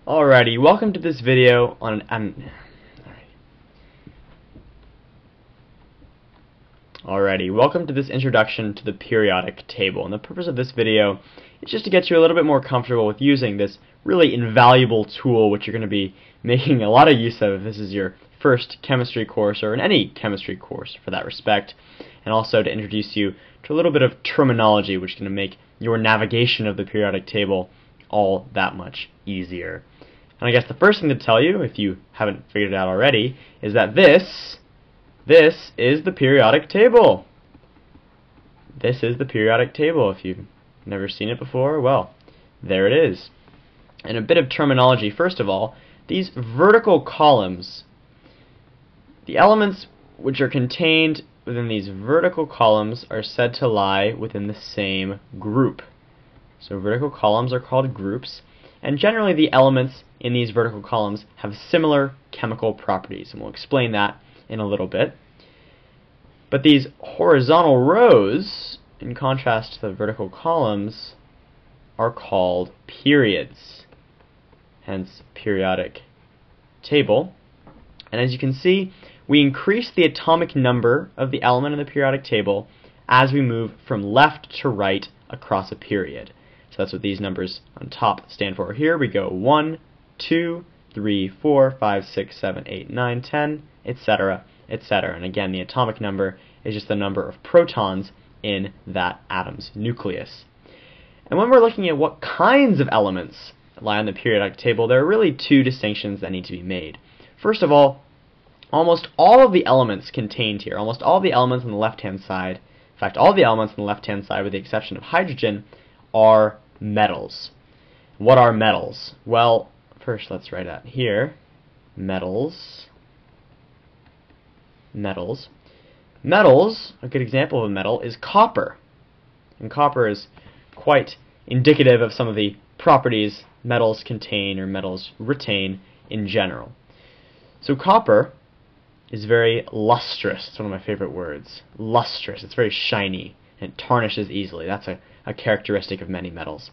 Alrighty, welcome to this video on welcome to this introduction to the periodic table. And the purpose of this video is just to get you a little bit more comfortable with using this really invaluable tool which you're going to be making a lot of use of if this is your first chemistry course, or in any chemistry course for that respect, and also to introduce you to a little bit of terminology which is going to make your navigation of the periodic table all that much easier. And I guess the first thing to tell you, if you haven't figured it out already, is that this is the periodic table. This is the periodic table. If you've never seen it before, well, there it is. And a bit of terminology. First of all, these vertical columns, the elements which are contained within these vertical columns are said to lie within the same group. So vertical columns are called groups, and generally the elements in these vertical columns have similar chemical properties, and we'll explain that in a little bit. But these horizontal rows, in contrast to the vertical columns, are called periods, hence periodic table. And as you can see, we increase the atomic number of the element in the periodic table as we move from left to right across a period. So that's what these numbers on top stand for. Here we go 1, 2, 3, 4, 5, 6, 7, 8, 9, 10, etc., etc. And again, the atomic number is just the number of protons in that atom's nucleus. And when we're looking at what kinds of elements lie on the periodic table, there are really two distinctions that need to be made. First of all, almost all of the elements contained here, almost all of the elements on the left-hand side, in fact, all the elements on the left-hand side with the exception of hydrogen, are metals. What are metals? Well, first let's write out here, metals. Metals, a good example of a metal is copper. And copper is quite indicative of some of the properties metals contain or metals retain in general. So copper is very lustrous. It's one of my favorite words. Lustrous. It's very shiny and it tarnishes easily. That's a characteristic of many metals.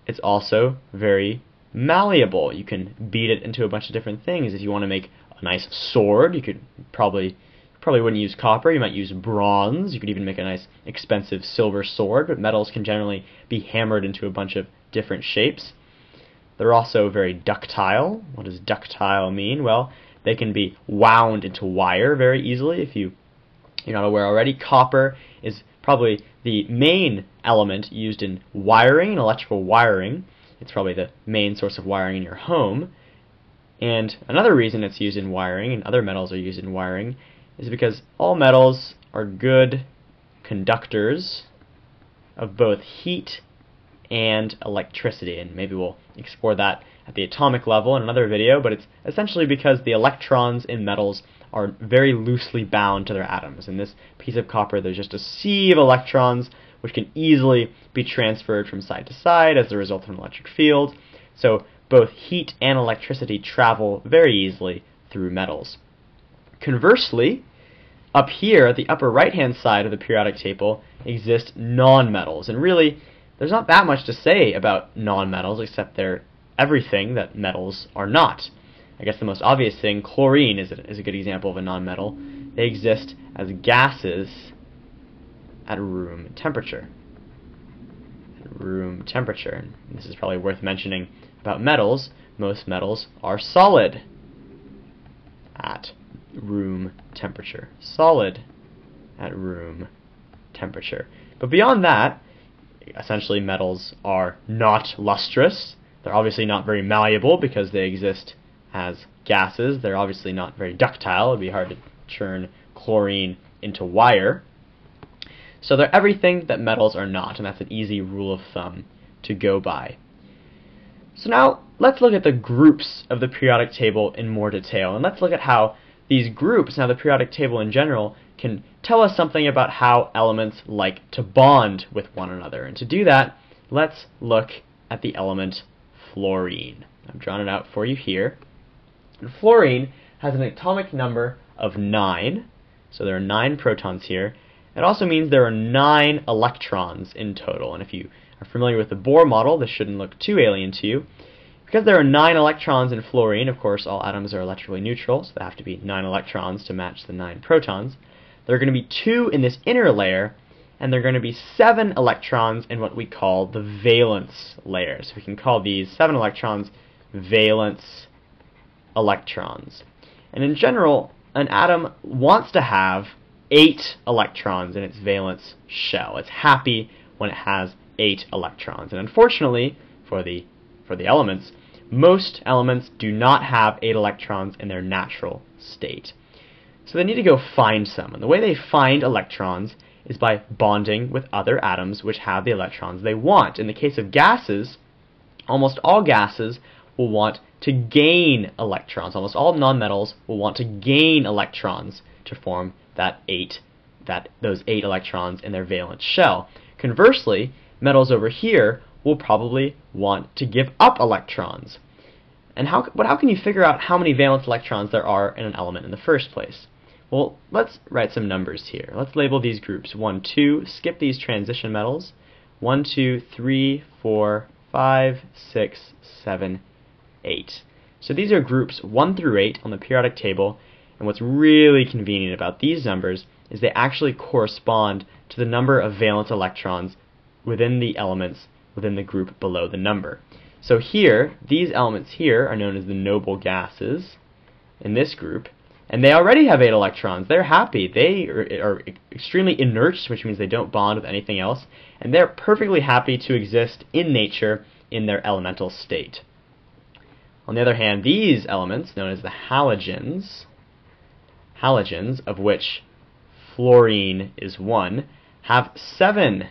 It's also very malleable. You can beat it into a bunch of different things. If you want to make a nice sword, you could probably wouldn't use copper. You might use bronze. You could even make a nice expensive silver sword, but metals can generally be hammered into a bunch of different shapes. They're also very ductile. What does ductile mean? Well, they can be wound into wire very easily. If you're not aware already, copper is probably the main element used in wiring, in electrical wiring. It's probably the main source of wiring in your home. And another reason it's used in wiring, and other metals are used in wiring, is because all metals are good conductors of both heat and electricity. And maybe we'll explore that at the atomic level in another video, but it's essentially because the electrons in metals are very loosely bound to their atoms. In this piece of copper, there's just a sea of electrons which can easily be transferred from side to side as a result of an electric field. So both heat and electricity travel very easily through metals. Conversely, up here at the upper right-hand side of the periodic table exist nonmetals. And really, there's not that much to say about nonmetals except they're everything that metals are not. I guess the most obvious thing, chlorine, is a good example of a nonmetal. They exist as gases at room temperature. At room temperature. And this is probably worth mentioning about metals. Most metals are solid at room temperature. Solid at room temperature. But beyond that, essentially metals are not lustrous. They're obviously not very malleable because they exist as gases. They're obviously not very ductile. It would be hard to churn chlorine into wire. So they're everything that metals are not, and that's an easy rule of thumb to go by. So now let's look at the groups of the periodic table in more detail, and let's look at how these groups, now the periodic table in general, can tell us something about how elements like to bond with one another. And to do that, let's look at the element fluorine. I've drawn it out for you here. And fluorine has an atomic number of 9, so there are 9 protons here. It also means there are 9 electrons in total, and if you are familiar with the Bohr model, this shouldn't look too alien to you. Because there are 9 electrons in fluorine, of course all atoms are electrically neutral, so there have to be 9 electrons to match the 9 protons. There are going to be 2 in this inner layer, and there are going to be 7 electrons in what we call the valence layer. So we can call these 7 electrons valence electrons. And in general, an atom wants to have 8 electrons in its valence shell. It's happy when it has 8 electrons. And unfortunately, for the elements, most elements do not have 8 electrons in their natural state. So they need to go find some. And the way they find electrons is by bonding with other atoms which have the electrons they want. In the case of gases, almost all gases will want to gain electrons. Almost all nonmetals will want to gain electrons to form those 8 electrons in their valence shell. Conversely, metals over here will probably want to give up electrons. And how can you figure out how many valence electrons there are in an element in the first place? Well, let's write some numbers here. Let's label these groups 1, 2, skip these transition metals, 1, 2, 3, 4, 5, 6, 7, 8. So these are groups 1 through 8 on the periodic table, and what's really convenient about these numbers is they actually correspond to the number of valence electrons within the elements within the group below the number. So here, these elements here are known as the noble gases in this group, and they already have 8 electrons. They're happy. They are extremely inert, which means they don't bond with anything else, and they're perfectly happy to exist in nature in their elemental state. On the other hand, these elements, known as the halogens, of which fluorine is 1, have 7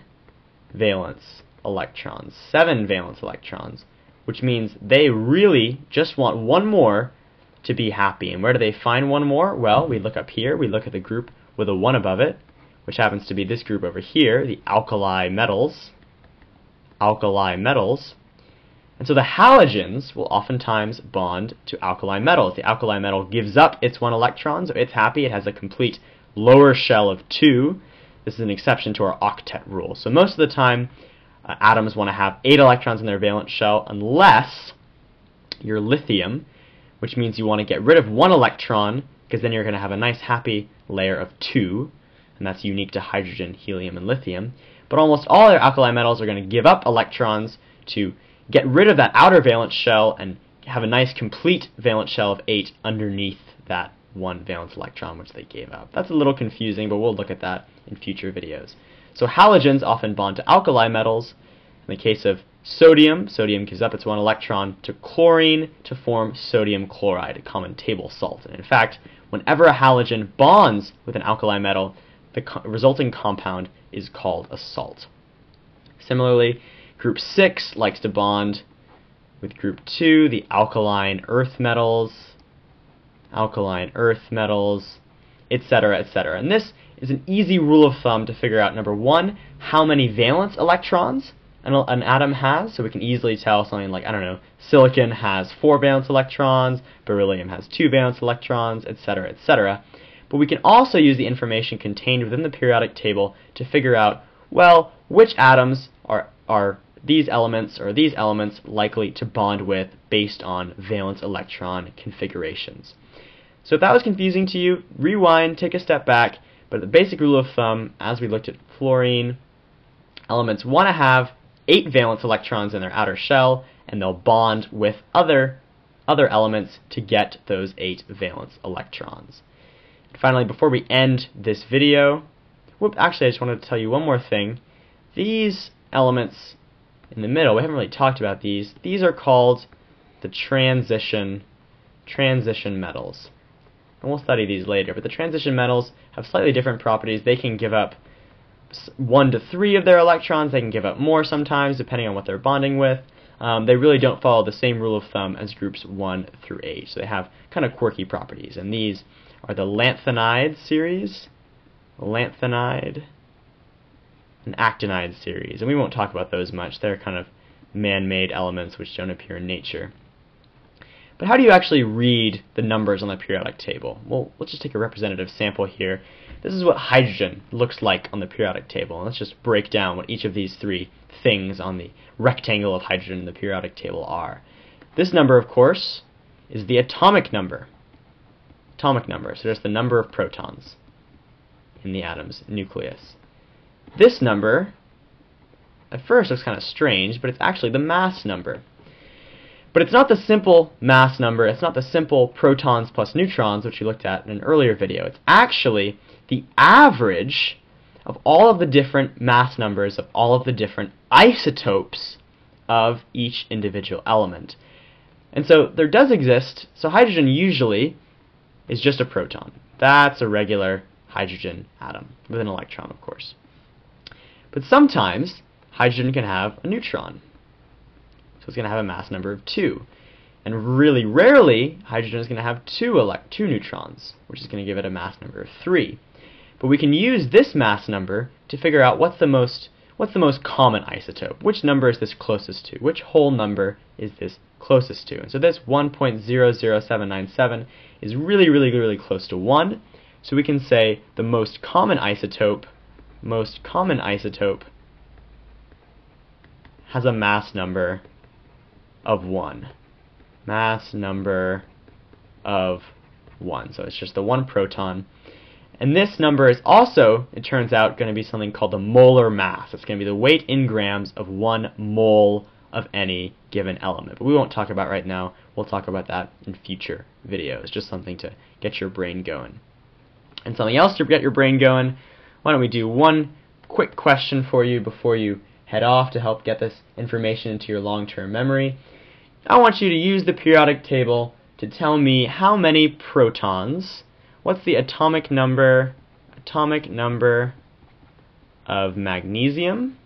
valence electrons, which means they really just want one more to be happy. And where do they find one more? Well, we look up here, we look at the group with a 1 above it, which happens to be this group over here, the alkali metals. And so the halogens will oftentimes bond to alkali metals. The alkali metal gives up its 1 electron, so it's happy. It has a complete lower shell of 2. This is an exception to our octet rule. So most of the time, atoms want to have 8 electrons in their valence shell unless you're lithium, which means you want to get rid of 1 electron, because then you're going to have a nice happy layer of 2, and that's unique to hydrogen, helium, and lithium. But almost all other alkali metals are going to give up electrons to get rid of that outer valence shell and have a nice complete valence shell of 8 underneath that 1 valence electron which they gave up. That's a little confusing, but we'll look at that in future videos. So halogens often bond to alkali metals. In the case of sodium gives up its 1 electron to chlorine to form sodium chloride, a common table salt. And in fact, whenever a halogen bonds with an alkali metal, the resulting compound is called a salt. Similarly, group 6 likes to bond with group 2, the alkaline earth metals, etc., etc. And this is an easy rule of thumb to figure out, number 1, how many valence electrons an atom has. So we can easily tell something like, I don't know, silicon has 4 valence electrons, beryllium has 2 valence electrons, etc., etc. But we can also use the information contained within the periodic table to figure out, well, which atoms are these elements likely to bond with based on valence electron configurations. So if that was confusing to you, rewind, take a step back, but the basic rule of thumb, as we looked at fluorine, elements want to have 8 valence electrons in their outer shell, and they'll bond with other elements to get those 8 valence electrons. And finally, before we end this video, actually I just wanted to tell you one more thing. These elements in the middle, we haven't really talked about these. These are called the transition metals. And we'll study these later, but the transition metals have slightly different properties. They can give up 1 to 3 of their electrons. They can give up more sometimes, depending on what they're bonding with. They really don't follow the same rule of thumb as groups 1 through 8. So they have kind of quirky properties. And these are the lanthanide series, and actinide series. And we won't talk about those much. They're kind of man-made elements which don't appear in nature. But how do you actually read the numbers on the periodic table? Well, let's just take a representative sample here. This is what hydrogen looks like on the periodic table. And let's just break down what each of these 3 things on the rectangle of hydrogen in the periodic table are. This number, of course, is the atomic number. Atomic number, so there's the number of protons in the atom's nucleus. This number, at first, looks kind of strange, but it's actually the mass number. But it's not the simple mass number, it's not the simple protons plus neutrons, which we looked at in an earlier video. It's actually the average of all of the different mass numbers of all of the different isotopes of each individual element. And so there does exist, so hydrogen usually is just a proton. That's a regular hydrogen atom, with an electron, of course. But sometimes hydrogen can have a neutron. So it's going to have a mass number of 2. And really rarely, hydrogen is going to have two neutrons, which is going to give it a mass number of 3. But we can use this mass number to figure out what's the most common isotope. Which number is this closest to? Which whole number is this closest to? And so this 1.00797 is really close to 1. So we can say the most common isotope has a mass number of 1. Mass number of 1. So it's just the one proton. And this number is also, it turns out, going to be something called the molar mass. It's going to be the weight in grams of 1 mole of any given element. But we won't talk about right now. We'll talk about that in future videos. Just something to get your brain going. And something else to get your brain going, why don't we do one quick question for you before you head off to help get this information into your long-term memory. I want you to use the periodic table to tell me how many protons, what's the atomic number of magnesium,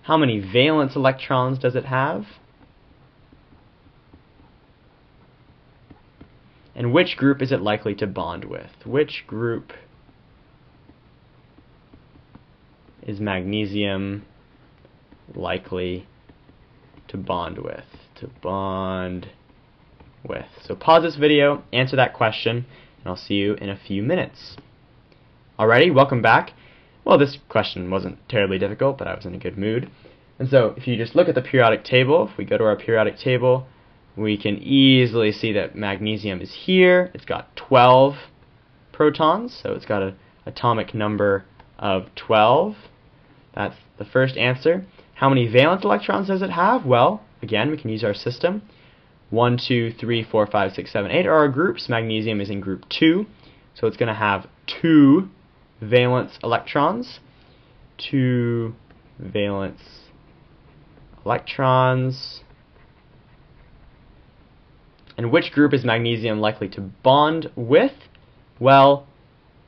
how many valence electrons does it have, and which group is it likely to bond with? Which group is magnesium likely to bond with? So pause this video, answer that question, and I'll see you in a few minutes. Alrighty, welcome back. Well, this question wasn't terribly difficult, but I was in a good mood. And so if you just look at the periodic table, if we go to our periodic table, we can easily see that magnesium is here. It's got 12 protons, so it's got an atomic number of 12. That's the first answer. How many valence electrons does it have? Well, again, we can use our system. 1, 2, 3, 4, 5, 6, 7, 8 are our groups. Magnesium is in group 2, so it's going to have 2 valence electrons. 2 valence electrons. And which group is magnesium likely to bond with? Well,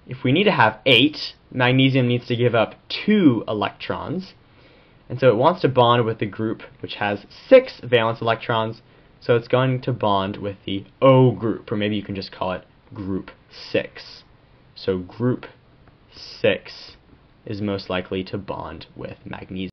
if we need to have 8, magnesium needs to give up 2 electrons. And so it wants to bond with the group which has 6 valence electrons, so it's going to bond with the O group, or maybe you can just call it group 6. So group 6 is most likely to bond with magnesium.